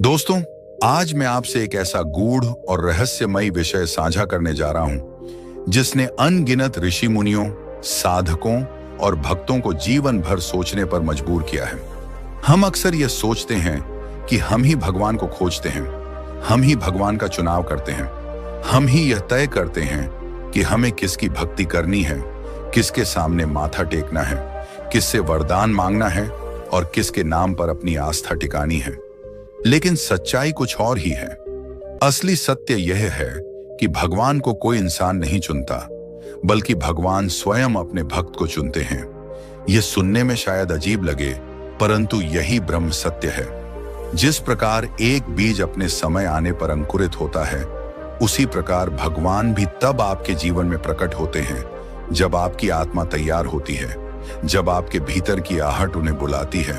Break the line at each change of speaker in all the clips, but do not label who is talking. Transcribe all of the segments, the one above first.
दोस्तों, आज मैं आपसे एक ऐसा गूढ़ और रहस्यमयी विषय साझा करने जा रहा हूं जिसने अनगिनत ऋषि मुनियों, साधकों और भक्तों को जीवन भर सोचने पर मजबूर किया है। हम अक्सर यह सोचते हैं कि हम ही भगवान को खोजते हैं, हम ही भगवान का चुनाव करते हैं, हम ही यह तय करते हैं कि हमें किसकी भक्ति करनी है, किसके सामने माथा टेकना है, किससे वरदान मांगना है और किसके नाम पर अपनी आस्था टिकानी है। लेकिन सच्चाई कुछ और ही है। असली सत्य यह है कि भगवान को कोई इंसान नहीं चुनता, बल्कि भगवान स्वयं अपने भक्त को चुनते हैं। यह सुनने में शायद अजीब लगे, परंतु यही ब्रह्म सत्य है। जिस प्रकार एक बीज अपने समय आने पर अंकुरित होता है, उसी प्रकार भगवान भी तब आपके जीवन में प्रकट होते हैं जब आपकी आत्मा तैयार होती है, जब आपके भीतर की आहट उन्हें बुलाती है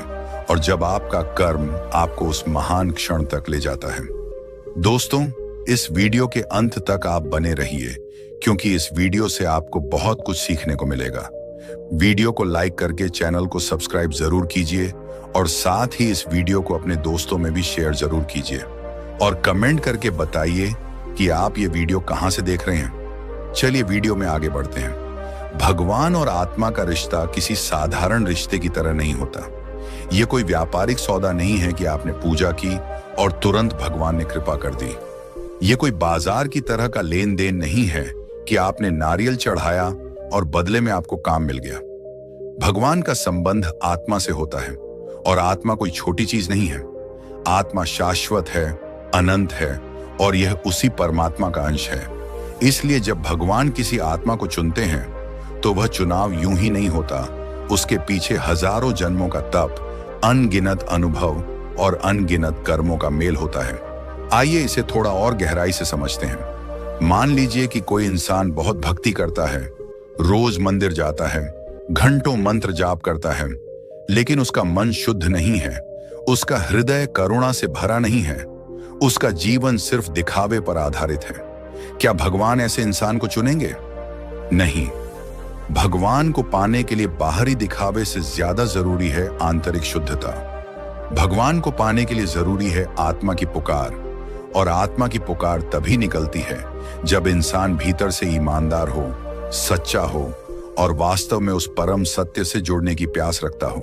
और जब आपका कर्म आपको उस महान क्षण तक ले जाता है। दोस्तों, इस वीडियो के अंत तक आप बने रहिए, क्योंकि इस वीडियो से आपको बहुत कुछ सीखने को मिलेगा। वीडियो को लाइक करके चैनल को सब्सक्राइब जरूर कीजिए और साथ ही इस वीडियो को अपने दोस्तों में भी शेयर जरूर कीजिए और कमेंट करके बताइए कि आप ये वीडियो कहां से देख रहे हैं। चलिए वीडियो में आगे बढ़ते हैं। भगवान और आत्मा का रिश्ता किसी साधारण रिश्ते की तरह नहीं होता। यह कोई व्यापारिक सौदा नहीं है कि आपने पूजा की और तुरंत भगवान ने कृपा कर दी। यह कोई बाजार की तरह का लेन देन नहीं है कि आपने नारियल चढ़ाया और बदले में आपको काम मिल गया। भगवान का संबंध आत्मा से होता है और आत्मा कोई छोटी चीज नहीं है। आत्मा शाश्वत है, अनंत है और यह उसी परमात्मा का अंश है। इसलिए जब भगवान किसी आत्मा को चुनते हैं तो वह चुनाव यूं ही नहीं होता। उसके पीछे हजारों जन्मों का तप, अनगिनत अनुभव और अनगिनत कर्मों का मेल होता है। आइए इसे थोड़ा और गहराई से समझते हैं। मान लीजिए कि कोई इंसान बहुत भक्ति करता है, रोज मंदिर जाता है, घंटों मंत्र जाप करता है, लेकिन उसका मन शुद्ध नहीं है, उसका हृदय करुणा से भरा नहीं है, उसका जीवन सिर्फ दिखावे पर आधारित है। क्या भगवान ऐसे इंसान को चुनेंगे? नहीं। भगवान को पाने के लिए बाहरी दिखावे से ज्यादा जरूरी है आंतरिक शुद्धता। भगवान को पाने के लिए जरूरी है आत्मा की पुकार, और आत्मा की पुकार तभी निकलती है जब इंसान भीतर से ईमानदार हो, सच्चा हो और वास्तव में उस परम सत्य से जुड़ने की प्यास रखता हो।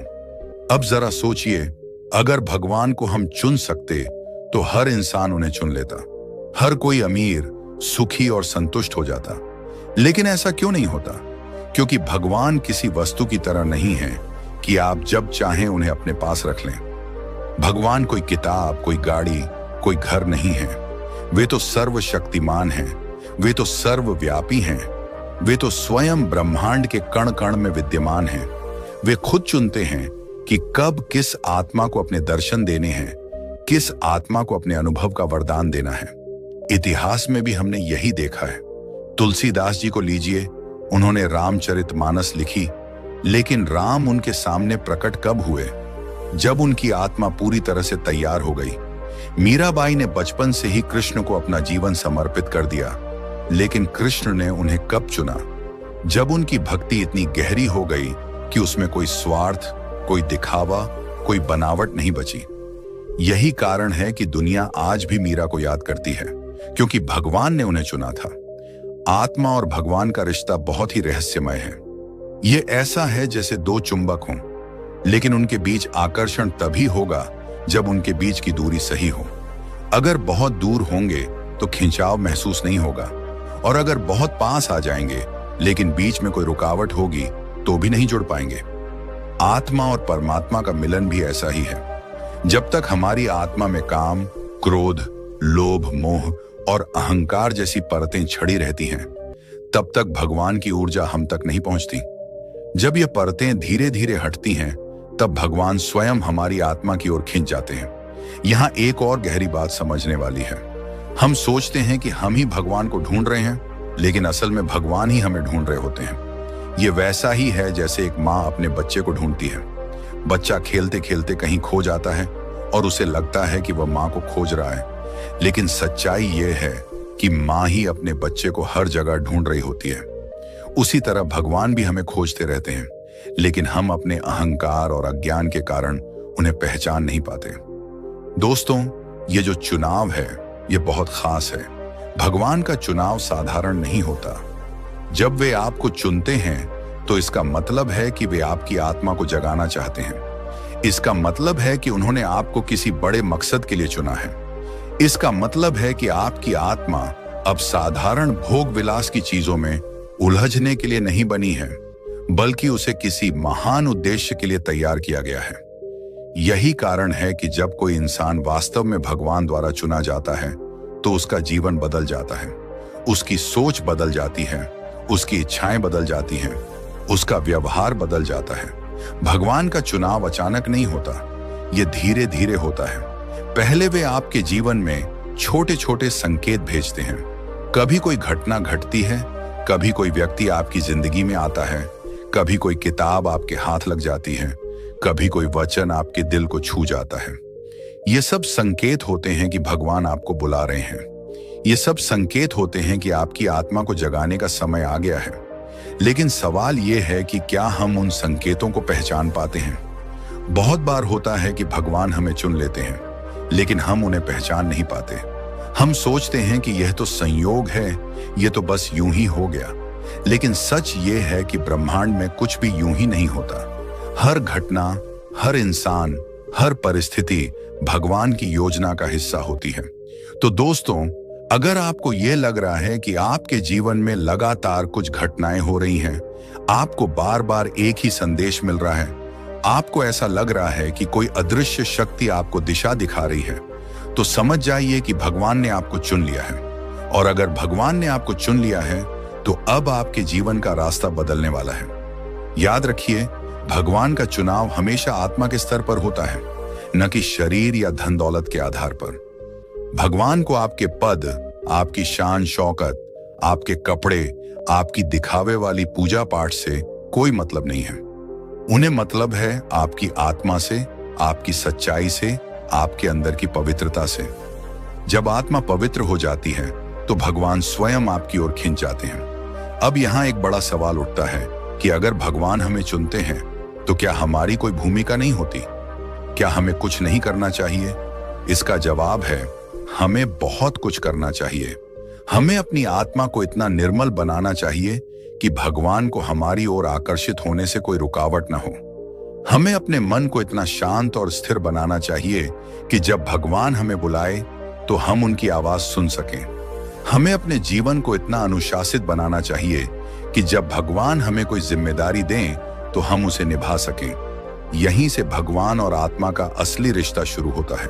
अब जरा सोचिए, अगर भगवान को हम चुन सकते तो हर इंसान उन्हें चुन लेता, हर कोई अमीर, सुखी और संतुष्ट हो जाता। लेकिन ऐसा क्यों नहीं होता? क्योंकि भगवान किसी वस्तु की तरह नहीं है कि आप जब चाहें उन्हें अपने पास रख लें। भगवान कोई किताब, कोई गाड़ी, कोई घर नहीं है। वे तो सर्वशक्तिमान हैं, वे तो सर्वव्यापी हैं, वे तो स्वयं ब्रह्मांड के कण कण में विद्यमान हैं। वे खुद चुनते हैं कि कब किस आत्मा को अपने दर्शन देने हैं, किस आत्मा को अपने अनुभव का वरदान देना है। इतिहास में भी हमने यही देखा है। तुलसीदास जी को लीजिए, उन्होंने रामचरितमानस लिखी, लेकिन राम उनके सामने प्रकट कब हुए? जब उनकी आत्मा पूरी तरह से तैयार हो गई। मीराबाई ने बचपन से ही कृष्ण को अपना जीवन समर्पित कर दिया, लेकिन कृष्ण ने उन्हें कब चुना? जब उनकी भक्ति इतनी गहरी हो गई कि उसमें कोई स्वार्थ, कोई दिखावा, कोई बनावट नहीं बची। यही कारण है कि दुनिया आज भी मीरा को याद करती है, क्योंकि भगवान ने उन्हें चुना था। आत्मा और भगवान का रिश्ता बहुत ही रहस्यमय है। यह ऐसा है जैसे दो चुंबक हों, लेकिन उनके बीच आकर्षण तभी होगा जब उनके बीच की दूरी सही हो। अगर बहुत दूर होंगे तो खिंचाव महसूस नहीं होगा, और अगर बहुत पास आ जाएंगे लेकिन बीच में कोई रुकावट होगी तो भी नहीं जुड़ पाएंगे। आत्मा और परमात्मा का मिलन भी ऐसा ही है। जब तक हमारी आत्मा में काम, क्रोध, लोभ, मोह और अहंकार जैसी परतें छड़ी रहती हैं, तब तक भगवान की ऊर्जा हम तक नहीं पहुंचती। जब ये परतें धीरे धीरे हटती हैं, तब भगवान स्वयं हमारी आत्मा की ओर खींच जाते हैं। यहाँ एक और गहरी बात समझने वाली है। हम सोचते हैं कि हम ही भगवान को ढूंढ रहे हैं, लेकिन असल में भगवान ही हमें ढूंढ रहे होते हैं। ये वैसा ही है जैसे एक माँ अपने बच्चे को ढूंढती है। बच्चा खेलते खेलते कहीं खो जाता है और उसे लगता है कि वह माँ को खोज रहा है, लेकिन सच्चाई यह है कि माँ ही अपने बच्चे को हर जगह ढूंढ रही होती है। उसी तरह भगवान भी हमें खोजते रहते हैं, लेकिन हम अपने अहंकार और अज्ञान के कारण उन्हें पहचान नहीं पाते। दोस्तों, ये जो चुनाव है ये बहुत खास है। भगवान का चुनाव साधारण नहीं होता। जब वे आपको चुनते हैं तो इसका मतलब है कि वे आपकी आत्मा को जगाना चाहते हैं। इसका मतलब है कि उन्होंने आपको किसी बड़े मकसद के लिए चुना है। इसका मतलब है कि आपकी आत्मा अब साधारण भोग विलास की चीजों में उलझने के लिए नहीं बनी है, बल्कि उसे किसी महान उद्देश्य के लिए तैयार किया गया है। यही कारण है कि जब कोई इंसान वास्तव में भगवान द्वारा चुना जाता है तो उसका जीवन बदल जाता है, उसकी सोच बदल जाती है, उसकी इच्छाएं बदल जाती हैं, उसका व्यवहार बदल जाता है। भगवान का चुनाव अचानक नहीं होता, यह धीरे धीरे होता है। पहले वे आपके जीवन में छोटे छोटे संकेत भेजते हैं। कभी कोई घटना घटती है, कभी कोई व्यक्ति आपकी जिंदगी में आता है, कभी कोई किताब आपके हाथ लग जाती है, कभी कोई वचन आपके दिल को छू जाता है। ये सब संकेत होते हैं कि भगवान आपको बुला रहे हैं। ये सब संकेत होते हैं कि आपकी आत्मा को जगाने का समय आ गया है। लेकिन सवाल ये है कि क्या हम उन संकेतों को पहचान पाते हैं? बहुत बार होता है कि भगवान हमें चुन लेते हैं, लेकिन हम उन्हें पहचान नहीं पाते। हम सोचते हैं कि यह तो संयोग है, यह तो बस यूं ही हो गया। लेकिन सच ये है कि ब्रह्मांड में कुछ भी यूं ही नहीं होता। हर घटना, हर इंसान, हर परिस्थिति भगवान की योजना का हिस्सा होती है। तो दोस्तों, अगर आपको यह लग रहा है कि आपके जीवन में लगातार कुछ घटनाएं हो रही हैं, आपको बार बार एक ही संदेश मिल रहा है, आपको ऐसा लग रहा है कि कोई अदृश्य शक्ति आपको दिशा दिखा रही है, तो समझ जाइए कि भगवान ने आपको चुन लिया है। और अगर भगवान ने आपको चुन लिया है तो अब आपके जीवन का रास्ता बदलने वाला है। याद रखिए, भगवान का चुनाव हमेशा आत्मा के स्तर पर होता है, न कि शरीर या धन दौलत के आधार पर। भगवान को आपके पद, आपकी शान शौकत, आपके कपड़े, आपकी दिखावे वाली पूजा पाठ से कोई मतलब नहीं है। उन्हें मतलब है आपकी आत्मा से, आपकी सच्चाई से, आपके अंदर की पवित्रता से। जब आत्मा पवित्र हो जाती है तो भगवान स्वयं आपकी ओर खिंच जाते हैं। अब यहाँ एक बड़ा सवाल उठता है कि अगर भगवान हमें चुनते हैं तो क्या हमारी कोई भूमिका नहीं होती? क्या हमें कुछ नहीं करना चाहिए? इसका जवाब है, हमें बहुत कुछ करना चाहिए। हमें अपनी आत्मा को इतना निर्मल बनाना चाहिए कि भगवान को हमारी ओर आकर्षित होने से कोई रुकावट न हो। हमें अपने मन को इतना शांत और स्थिर बनाना चाहिए कि जब भगवान हमें बुलाए तो हम उनकी आवाज सुन सकें। हमें अपने जीवन को इतना अनुशासित बनाना चाहिए कि जब भगवान हमें कोई जिम्मेदारी दें तो हम उसे निभा सकें। यहीं से भगवान और आत्मा का असली रिश्ता शुरू होता है,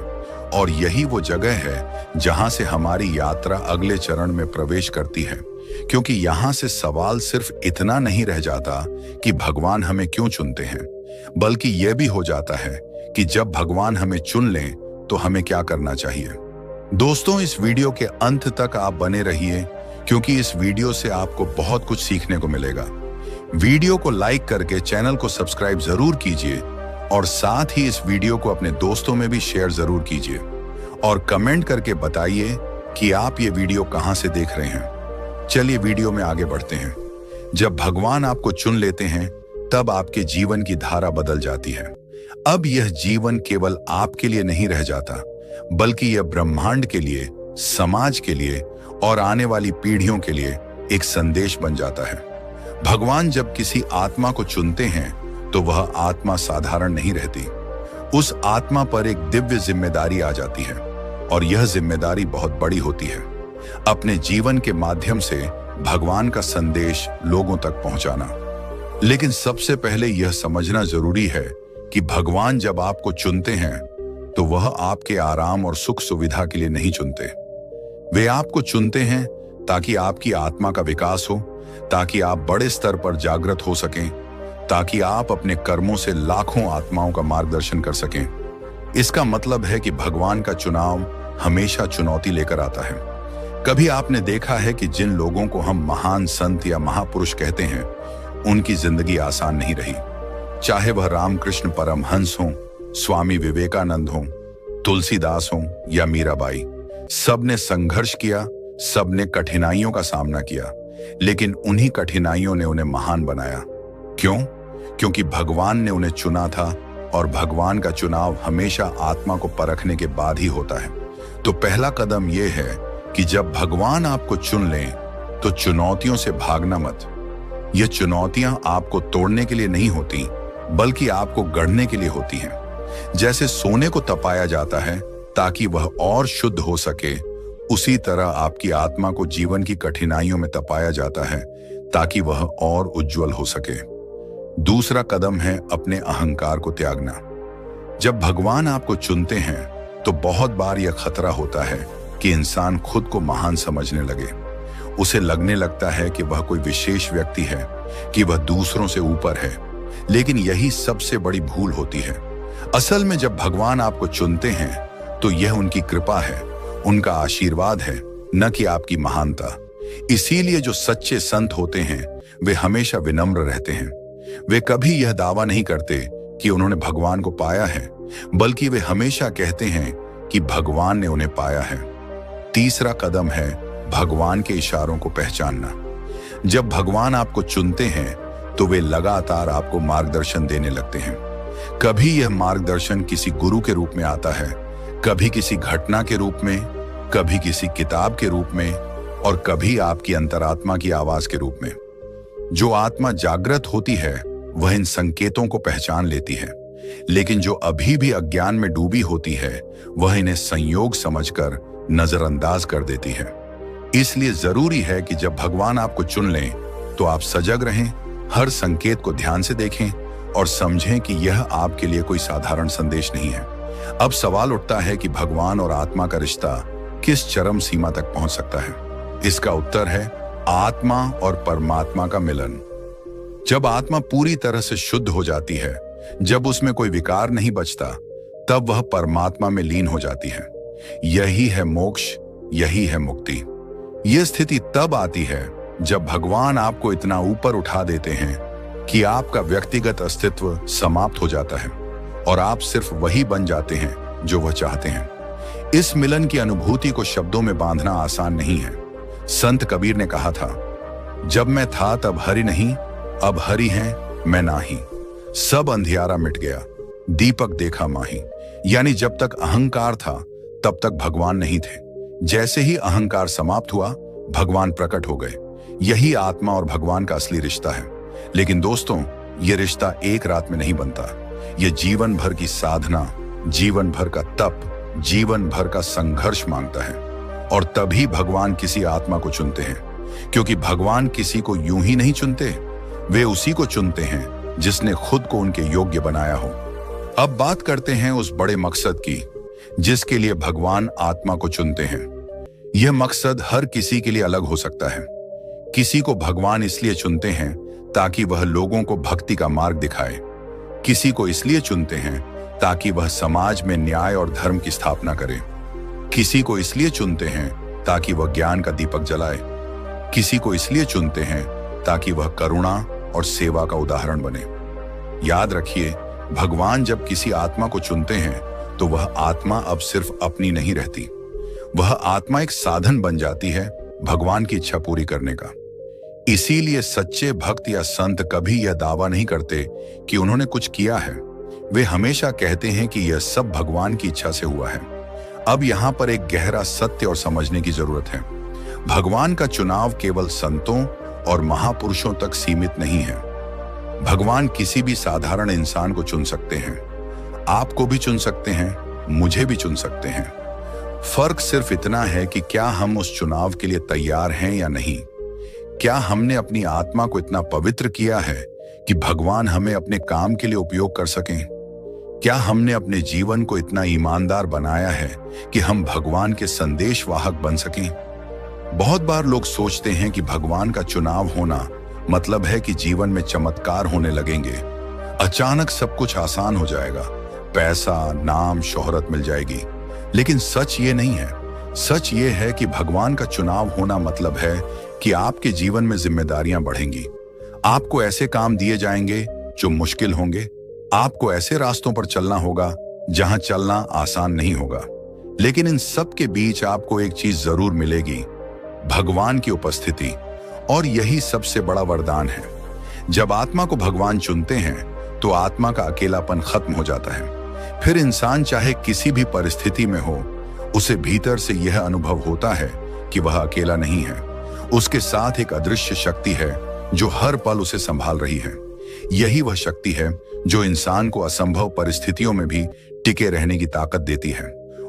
और यही वो जगह है जहां से हमारी यात्रा अगले चरण में प्रवेश करती है। क्योंकि यहां से सवाल सिर्फ इतना नहीं रह जाता कि भगवान हमें क्यों चुनते हैं, बल्कि यह भी हो जाता है कि जब भगवान हमें चुन लें तो हमें क्या करना चाहिए। दोस्तों, इस वीडियो के अंत तक आप बने रहिए, क्योंकि इस वीडियो से आपको बहुत कुछ सीखने को मिलेगा। वीडियो को लाइक करके चैनल को सब्सक्राइब जरूर कीजिए, और साथ ही इस वीडियो को अपने दोस्तों में भी शेयर जरूर कीजिए, और कमेंट करके बताइए कि आप ये वीडियो कहां से देख रहे हैं। चलिए वीडियो में आगे बढ़ते हैं। जब भगवान आपको चुन लेते हैं तब आपके जीवन की धारा बदल जाती है। अब यह जीवन केवल आपके लिए नहीं रह जाता, बल्कि यह ब्रह्मांड के लिए, समाज के लिए और आने वाली पीढ़ियों के लिए एक संदेश बन जाता है। भगवान जब किसी आत्मा को चुनते हैं तो वह आत्मा साधारण नहीं रहती। उस आत्मा पर एक दिव्य जिम्मेदारी आ जाती है, और यह जिम्मेदारी बहुत बड़ी होती है। अपने जीवन के माध्यम से भगवान का संदेश लोगों तक पहुंचाना। लेकिन सबसे पहले यह समझना जरूरी है कि भगवान जब आपको चुनते हैं तो वह आपके आराम और सुख सुविधा के लिए नहीं चुनते। वे आपको चुनते हैं ताकि आपकी आत्मा का विकास हो, ताकि आप बड़े स्तर पर जागृत हो सकें, ताकि आप अपने कर्मों से लाखों आत्माओं का मार्गदर्शन कर सकें। इसका मतलब है कि भगवान का चुनाव हमेशा चुनौती लेकर आता है। कभी आपने देखा है कि जिन लोगों को हम महान संत या महापुरुष कहते हैं, उनकी जिंदगी आसान नहीं रही। चाहे वह रामकृष्ण परमहंस हों, स्वामी विवेकानंद हों, तुलसीदास हों या मीराबाई, सबने संघर्ष किया, सबने कठिनाइयों का सामना किया, लेकिन उन्हीं कठिनाइयों ने उन्हें महान बनाया। क्यों? क्योंकि भगवान ने उन्हें चुना था, और भगवान का चुनाव हमेशा आत्मा को परखने के बाद ही होता है। तो पहला कदम यह है कि जब भगवान आपको चुन लें तो चुनौतियों से भागना मत। ये चुनौतियां आपको तोड़ने के लिए नहीं होती, बल्कि आपको गढ़ने के लिए होती हैं। जैसे सोने को तपाया जाता है ताकि वह और शुद्ध हो सके, उसी तरह आपकी आत्मा को जीवन की कठिनाइयों में तपाया जाता है ताकि वह और उज्जवल हो सके। दूसरा कदम है अपने अहंकार को त्यागना। जब भगवान आपको चुनते हैं तो बहुत बार यह खतरा होता है कि इंसान खुद को महान समझने लगे। उसे लगने लगता है कि वह कोई विशेष व्यक्ति है, कि वह दूसरों से ऊपर है। लेकिन यही सबसे बड़ी भूल होती है। असल में जब भगवान आपको चुनते हैं तो यह उनकी कृपा है, उनका आशीर्वाद है, न कि आपकी महानता। इसीलिए जो सच्चे संत होते हैं वे हमेशा विनम्र रहते हैं। वे कभी यह दावा नहीं करते कि उन्होंने भगवान को पाया है, बल्कि वे हमेशा कहते हैं कि भगवान ने उन्हें पाया है। तीसरा कदम है भगवान के इशारों को पहचानना। जब भगवान आपको चुनते हैं तो वे लगातार आपको मार्गदर्शन देने लगते हैं। कभी यह मार्गदर्शन किसी गुरु के रूप में आता है, कभी किसी घटना के रूप में, कभी किसी किताब के रूप में, और कभी आपकी अंतरात्मा की आवाज के रूप में। जो आत्मा जागृत होती है वह इन संकेतों को पहचान लेती है, लेकिन जो अभी भी अज्ञान में डूबी होती है वह इन्हें संयोग समझकर नजरअंदाज कर देती है। इसलिए जरूरी है कि जब भगवान आपको चुन लें तो आप सजग रहें, हर संकेत को ध्यान से देखें और समझें कि यह आपके लिए कोई साधारण संदेश नहीं है। अब सवाल उठता है कि भगवान और आत्मा का रिश्ता किस चरम सीमा तक पहुंच सकता है। इसका उत्तर है आत्मा और परमात्मा का मिलन। जब आत्मा पूरी तरह से शुद्ध हो जाती है, जब उसमें कोई विकार नहीं बचता, तब वह परमात्मा में लीन हो जाती है। यही है मोक्ष, यही है मुक्ति। यह स्थिति तब आती है जब भगवान आपको इतना ऊपर उठा देते हैं कि आपका व्यक्तिगत अस्तित्व समाप्त हो जाता है और आप सिर्फ वही बन जाते हैं जो वह चाहते हैं। इस मिलन की अनुभूति को शब्दों में बांधना आसान नहीं है। संत कबीर ने कहा था, जब मैं था तब हरि नहीं, अब हरि है मैं नाही। सब अंधियारा मिट गया, दीपक देखा माही। यानी जब तक अहंकार था तब तक भगवान नहीं थे। जैसे ही अहंकार समाप्त हुआ, भगवान प्रकट हो गए। यही आत्मा और भगवान का असली रिश्ता है। लेकिन दोस्तों, यह रिश्ता एक रात में नहीं बनता। यह जीवन भर की साधना, जीवन भर का तप, जीवन भर का संघर्ष मांगता है। और तभी भगवान किसी आत्मा को चुनते हैं, क्योंकि भगवान किसी को यूं ही नहीं चुनते। वे उसी को चुनते हैं जिसने खुद को उनके योग्य बनाया हो। अब बात करते हैं उस बड़े मकसद की जिसके लिए भगवान आत्मा को चुनते हैं। यह मकसद हर किसी के लिए अलग हो सकता है। किसी को भगवान इसलिए चुनते हैं ताकि वह लोगों को भक्ति का मार्ग दिखाए। किसी को इसलिए चुनते हैं ताकि वह समाज में न्याय और धर्म की स्थापना करे। किसी को इसलिए चुनते हैं ताकि वह ज्ञान का दीपक जलाए। किसी को इसलिए चुनते हैं ताकि वह करुणा और सेवा का उदाहरण बने। याद रखिए, भगवान जब किसी आत्मा को चुनते हैं तो वह आत्मा अब सिर्फ अपनी नहीं रहती। वह आत्मा एक साधन बन जाती है भगवान की इच्छा पूरी करने का। इसीलिए सच्चे भक्त या संत कभी यह दावा नहीं करते कि उन्होंने कुछ किया है। वे हमेशा कहते हैं कि यह सब भगवान की इच्छा से हुआ है। अब यहाँ पर एक गहरा सत्य और समझने की जरूरत है। भगवान का चुनाव केवल संतों और महापुरुषों तक सीमित नहीं है। भगवान किसी भी साधारण इंसान को चुन सकते हैं। आपको भी चुन सकते हैं, मुझे भी चुन सकते हैं। फर्क सिर्फ इतना है कि क्या हम उस चुनाव के लिए तैयार हैं या नहीं। क्या हमने अपनी आत्मा को इतना पवित्र किया है कि भगवान हमें अपने काम के लिए उपयोग कर सकें? क्या हमने अपने जीवन को इतना ईमानदार बनाया है कि हम भगवान के संदेशवाहक बन सकें? बहुत बार लोग सोचते हैं कि भगवान का चुनाव होना मतलब है कि जीवन में चमत्कार होने लगेंगे। अचानक सब कुछ आसान हो जाएगा, पैसा, नाम, शोहरत मिल जाएगी। लेकिन सच ये नहीं है। सच ये है कि भगवान का चुनाव होना मतलब है कि आपके जीवन में जिम्मेदारियां बढ़ेंगी। आपको ऐसे काम दिए जाएंगे जो मुश्किल होंगे। आपको ऐसे रास्तों पर चलना होगा जहां चलना आसान नहीं होगा। लेकिन इन सब के बीच आपको एक चीज जरूर मिलेगी, भगवान की उपस्थिति। और यही सबसे बड़ा वरदान है। जब आत्मा को भगवान चुनते हैं तो आत्मा का अकेलापन खत्म हो जाता है। फिर इंसान चाहे किसी भी परिस्थिति में हो, उसे भीतर से यह अनुभव होता है कि वह अकेला नहीं है। उसके साथ एक अदृश्य शक्ति है जो हर पल उसे संभाल रही है। यही वह शक्ति है जो इंसान को असंभव परिस्थितियों में भी टिके रहने की ताकत देती है।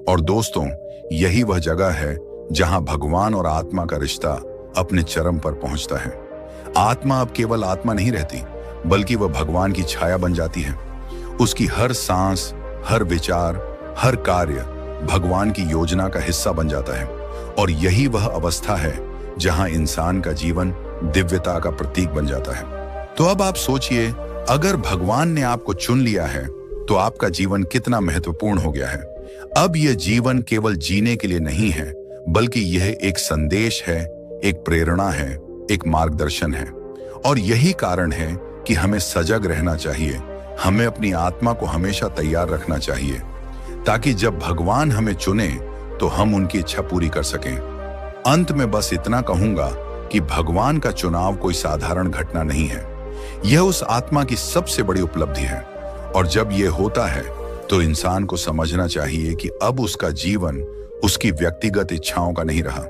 और दोस्तों, यही वह जगह है जहां भगवान और आत्मा का रिश्ता अपने चरम पर पहुंचता है। आत्मा अब केवल आत्मा नहीं रहती, बल्कि वह भगवान की छाया बन जाती है। उसकी हर सांस, हर विचार, हर कार्य भगवान की योजना का हिस्सा बन जाता है। और यही वह अवस्था है जहां इंसान का जीवन दिव्यता का प्रतीक बन जाता है। तो अब आप सोचिए, अगर भगवान ने आपको चुन लिया है तो आपका जीवन कितना महत्वपूर्ण हो गया है। अब यह जीवन केवल जीने के लिए नहीं है, बल्कि यह एक संदेश है, एक प्रेरणा है, एक मार्गदर्शन है। और यही कारण है कि हमें सजग रहना चाहिए। हमें अपनी आत्मा को हमेशा तैयार रखना चाहिए, ताकि जब भगवान हमें चुने तो हम उनकी इच्छा पूरी कर सकें। अंत में बस इतना कहूंगा कि भगवान का चुनाव कोई साधारण घटना नहीं है। यह उस आत्मा की सबसे बड़ी उपलब्धि है। और जब यह होता है तो इंसान को समझना चाहिए कि अब उसका जीवन उसकी व्यक्तिगत इच्छाओं का नहीं रहा,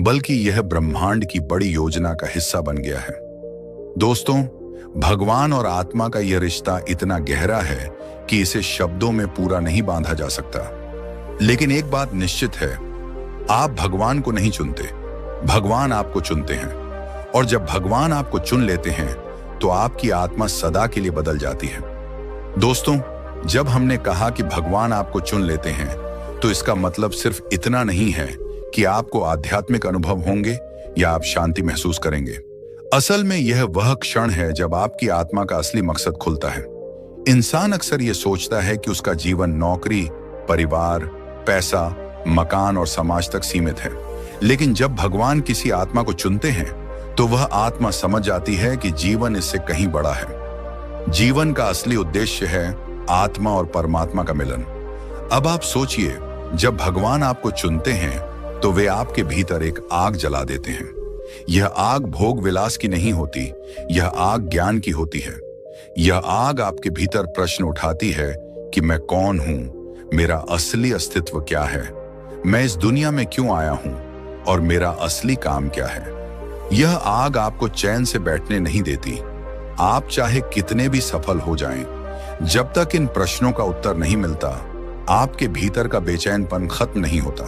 बल्कि यह ब्रह्मांड की बड़ी योजना का हिस्सा बन गया है। दोस्तों, भगवान और आत्मा का यह रिश्ता इतना गहरा है कि इसे शब्दों में पूरा नहीं बांधा जा सकता। लेकिन एक बात निश्चित है, आप भगवान को नहीं चुनते, भगवान आपको चुनते हैं। और जब भगवान आपको चुन लेते हैं तो आपकी आत्मा सदा के लिए बदल जाती है। दोस्तों, जब हमने कहा कि भगवान आपको चुन लेते हैं, तो इसका मतलब सिर्फ इतना नहीं है कि आपको आध्यात्मिक अनुभव होंगे या आप शांति महसूस करेंगे। असल में यह वह क्षण है जब आपकी आत्मा का असली मकसद खुलता है। इंसान अक्सर यह सोचता है कि उसका जीवन नौकरी, परिवार, पैसा, मकान और समाज तक सीमित है। लेकिन जब भगवान किसी आत्मा को चुनते हैं तो वह आत्मा समझ जाती है कि जीवन इससे कहीं बड़ा है। जीवन का असली उद्देश्य है आत्मा और परमात्मा का मिलन। अब आप सोचिए, जब भगवान आपको चुनते हैं तो वे आपके भीतर एक आग जला देते हैं। यह आग भोग विलास की नहीं होती, यह आग ज्ञान की होती है। यह आग आपके भीतर प्रश्न उठाती है कि मैं कौन हूं, मेरा असली अस्तित्व क्या है, मैं इस दुनिया में क्यों आया हूं और मेरा असली काम क्या है। यह आग आपको चैन से बैठने नहीं देती। आप चाहे कितने भी सफल हो जाएं, जब तक इन प्रश्नों का उत्तर नहीं मिलता, आपके भीतर का बेचैनपन खत्म नहीं होता।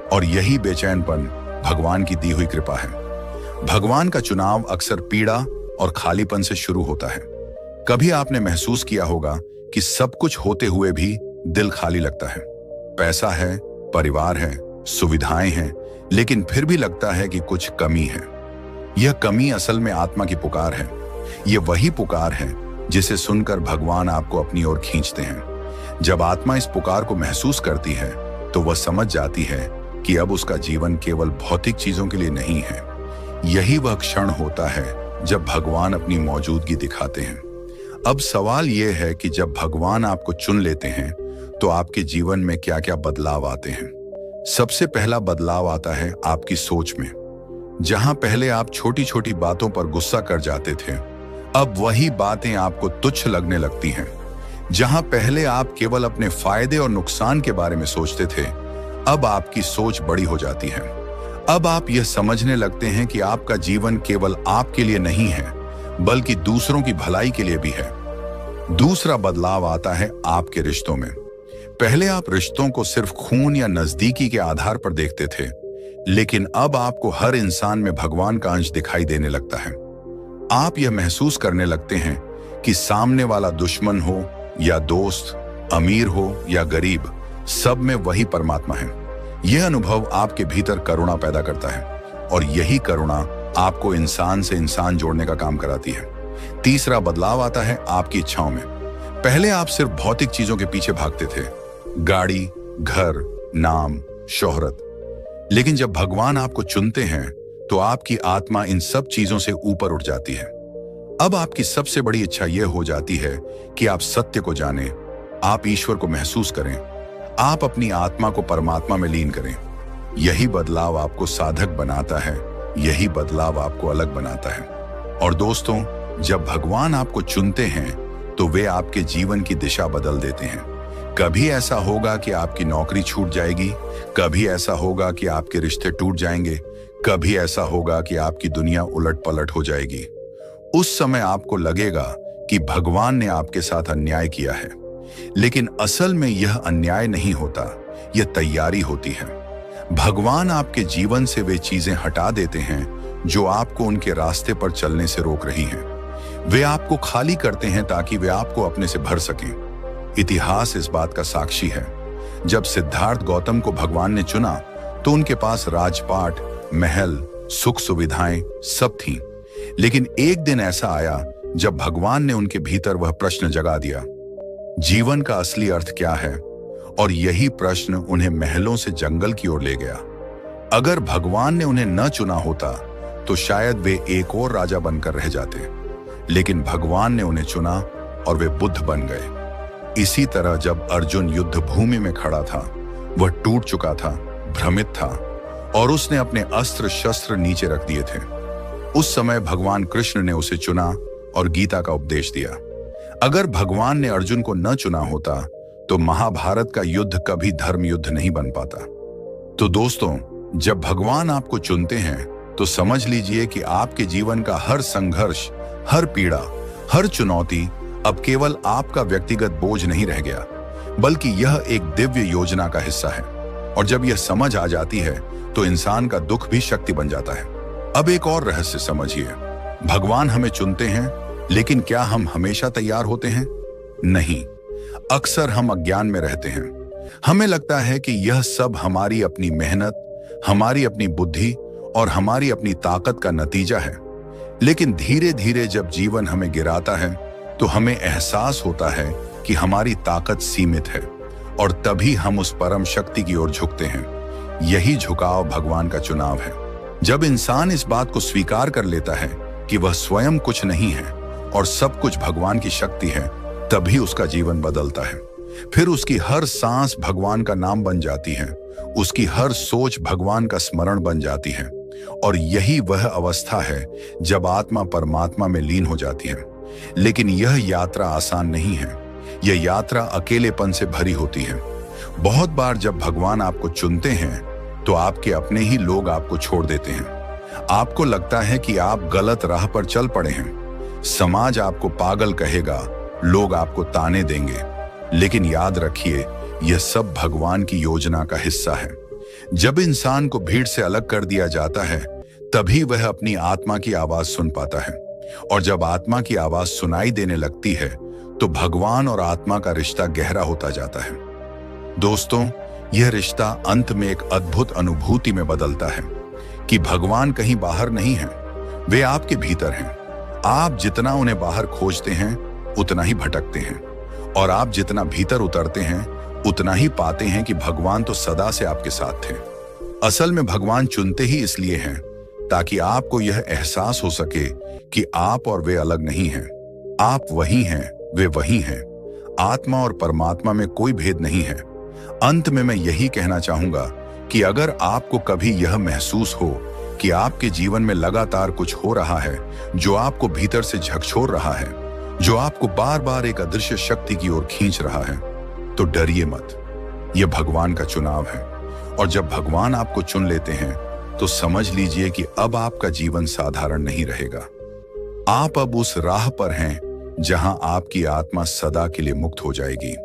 और यही बेचैनपन भगवान की दी हुई कृपा है। भगवान का चुनाव अक्सर पीड़ा और खालीपन से शुरू होता है। कभी आपने महसूस किया होगा कि सब कुछ होते हुए भी दिल खाली लगता है। पैसा है, परिवार है, सुविधाएं हैं, लेकिन फिर भी लगता है कि कुछ कमी है। यह कमी असल में आत्मा की पुकार है। यह वही पुकार है जिसे सुनकर भगवान आपको अपनी ओर खींचते हैं। जब आत्मा इस पुकार को महसूस करती है तो वह समझ जाती है कि अब उसका जीवन केवल भौतिक चीजों के लिए नहीं है। यही वह क्षण होता है जब भगवान अपनी मौजूदगी दिखाते हैं। अब सवाल यह है कि जब भगवान आपको चुन लेते हैं तो आपके जीवन में क्या क्या बदलाव आते हैं। सबसे पहला बदलाव आता है आपकी सोच में। जहां पहले आप छोटी छोटी बातों पर गुस्सा कर जाते थे, अब वही बातें आपको तुच्छ लगने लगती हैं। जहां पहले आप केवल अपने फायदे और नुकसान के बारे में सोचते थे, अब आपकी सोच बड़ी हो जाती है। अब आप यह समझने लगते हैं कि आपका जीवन केवल आपके लिए नहीं है, बल्कि दूसरों की भलाई के लिए भी है। दूसरा बदलाव आता है आपके रिश्तों में। पहले आप रिश्तों को सिर्फ खून या नजदीकी के आधार पर देखते थे, लेकिन अब आपको हर इंसान में भगवान का अंश दिखाई देने लगता है। आप यह महसूस करने लगते हैं कि सामने वाला दुश्मन हो या दोस्त, अमीर हो या गरीब, सब में वही परमात्मा है। यह अनुभव आपके भीतर करुणा पैदा करता है, और यही करुणा आपको इंसान से इंसान जोड़ने का काम कराती है। तीसरा बदलाव आता है आपकी इच्छाओं में। पहले आप सिर्फ भौतिक चीजों के पीछे भागते थे, गाड़ी, घर, नाम, शोहरत। लेकिन जब भगवान आपको चुनते हैं तो आपकी आत्मा इन सब चीजों से ऊपर उठ जाती है। अब आपकी सबसे बड़ी इच्छा यह हो जाती है कि आप सत्य को जानें, आप ईश्वर को महसूस करें, आप अपनी आत्मा को परमात्मा में लीन करें। यही बदलाव आपको साधक बनाता है, यही बदलाव आपको अलग बनाता है। और दोस्तों, जब भगवान आपको चुनते हैं तो वे आपके जीवन की दिशा बदल देते हैं। कभी ऐसा होगा कि आपकी नौकरी छूट जाएगी, कभी ऐसा होगा कि आपके रिश्ते टूट जाएंगे, कभी ऐसा होगा कि आपकी दुनिया उलट-पलट हो जाएगी। उस समय आपको लगेगा कि भगवान ने आपके साथ अन्याय किया है, लेकिन असल में यह अन्याय नहीं होता, यह तैयारी होती है। भगवान आपके जीवन से वे चीजें हटा देते हैं जो आपको उनके रास्ते पर चलने से रोक रही हैं। वे आपको खाली करते हैं ताकि वे आपको अपने से भर सकें। इतिहास इस बात का साक्षी है। जब सिद्धार्थ गौतम को भगवान ने चुना तो उनके पास राजपाट, महल, सुख सुविधाएं सब थीं। लेकिन एक दिन ऐसा आया जब भगवान ने उनके भीतर वह प्रश्न जगा दिया, जीवन का असली अर्थ क्या है? और यही प्रश्न उन्हें महलों से जंगल की ओर ले गया। अगर भगवान ने उन्हें न चुना होता तो शायद वे एक और राजा बनकर रह जाते, लेकिन भगवान ने उन्हें चुना और वे बुद्ध बन गए। इसी तरह जब अर्जुन युद्ध भूमि में खड़ा था, वह टूट चुका था, भ्रमित था और उसने अपने अस्त्र शस्त्र नीचे रख दिए थे। उस समय भगवान कृष्ण ने उसे चुना और गीता का उपदेश दिया। अगर भगवान ने अर्जुन को न चुना होता तो महाभारत का युद्ध कभी धर्म युद्ध नहीं बन पाता। तो दोस्तों, जब भगवान आपको चुनते हैं तो समझ लीजिए कि आपके जीवन का हर संघर्ष, हर पीड़ा, हर चुनौती अब केवल आपका व्यक्तिगत बोझ नहीं रह गया, बल्कि यह एक दिव्य योजना का हिस्सा है। और जब यह समझ आ जाती है तो इंसान का दुख भी शक्ति बन जाता है। अब एक और रहस्य समझिए, भगवान हमें चुनते हैं, लेकिन क्या हम हमेशा तैयार होते हैं? नहीं। अक्सर हम अज्ञान में रहते हैं। हमें लगता है कि यह सब हमारी अपनी मेहनत, हमारी अपनी बुद्धि और हमारी अपनी ताकत का नतीजा है। लेकिन धीरे धीरे जब जीवन हमें गिराता है तो हमें एहसास होता है कि हमारी ताकत सीमित है और तभी हम उस परम शक्ति की ओर झुकते हैं। यही झुकाव भगवान का चुनाव है। जब इंसान इस बात को स्वीकार कर लेता है कि वह स्वयं कुछ नहीं है और सब कुछ भगवान की शक्ति है, तभी उसका जीवन बदलता है। फिर उसकी हर सांस भगवान का नाम बन जाती है, उसकी हर सोच भगवान का स्मरण बन जाती है। और यही वह अवस्था है जब आत्मा परमात्मा में लीन हो जाती है। लेकिन यह यात्रा आसान नहीं है। यह यात्रा अकेलेपन से भरी होती है। बहुत बार जब भगवान आपको चुनते हैं तो आपके अपने ही लोग आपको छोड़ देते हैं। आपको लगता है कि आप गलत राह पर चल पड़े हैं। समाज आपको पागल कहेगा, लोग आपको ताने देंगे। लेकिन याद रखिए, यह सब भगवान की योजना का हिस्सा है। जब इंसान को भीड़ से अलग कर दिया जाता है, तभी वह अपनी आत्मा की आवाज सुन पाता है। और जब आत्मा की आवाज सुनाई देने लगती है तो भगवान और आत्मा का रिश्ता गहरा होता जाता है। दोस्तों, यह रिश्ता अंत में एक अद्भुत अनुभूति में बदलता है कि भगवान कहीं बाहर नहीं है, वे आपके भीतर हैं। आप जितना उन्हें बाहर खोजते हैं उतना ही भटकते हैं, और आप जितना भीतर उतरते हैं उतना ही पाते हैं कि भगवान तो सदा से आपके साथ थे। असल में भगवान चुनते ही इसलिए हैं ताकि आपको यह एहसास हो सके कि आप और वे अलग नहीं हैं। आप वही हैं, वे वही हैं। आत्मा और परमात्मा में कोई भेद नहीं है। अंत में मैं यही कहना चाहूंगा कि अगर आपको कभी यह महसूस हो कि आपके जीवन में लगातार कुछ हो रहा है जो आपको भीतर से झकझोर रहा है, जो आपको बार बार एक अदृश्य शक्ति की ओर खींच रहा है, तो डरिए मत। यह भगवान का चुनाव है। और जब भगवान आपको चुन लेते हैं तो समझ लीजिए कि अब आपका जीवन साधारण नहीं रहेगा। आप अब उस राह पर हैं जहां आपकी आत्मा सदा के लिए मुक्त हो जाएगी।